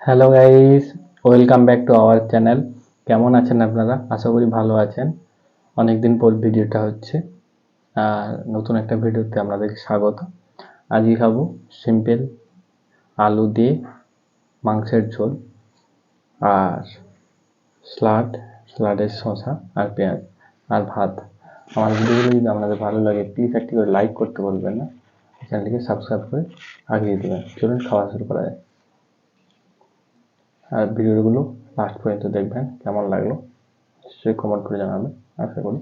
Hello guys, welcome back to our channel. কেমন আছেন আপনারা? আশা করি ভালো আছেন। অনেকদিন পর ভিডিওটা হচ্ছে, আর নতুন একটা ভিডিওতে আপনাদেরকে স্বাগত। আজকে খাবো সিম্পল আলু দিয়ে মাংসের ঝোল আর স্যালাডের শসা আর পেঁয়াজ আর ভাত। আমার ভিডিওগুলো যদি আপনাদের ভালো লাগে প্লিজ একটি করে লাইক করতে বলবেন না, চ্যানেলটিকে সাবস্ক্রাইব করে আগিয়ে দেবেন। চলুন খাওয়া শুরু করা যায়। আর ভিডিওগুলো লাস্ট পর্যন্ত দেখবেন, কেমন লাগলো নিশ্চয়ই কমেন্ট করে জানাবেন। আশা করি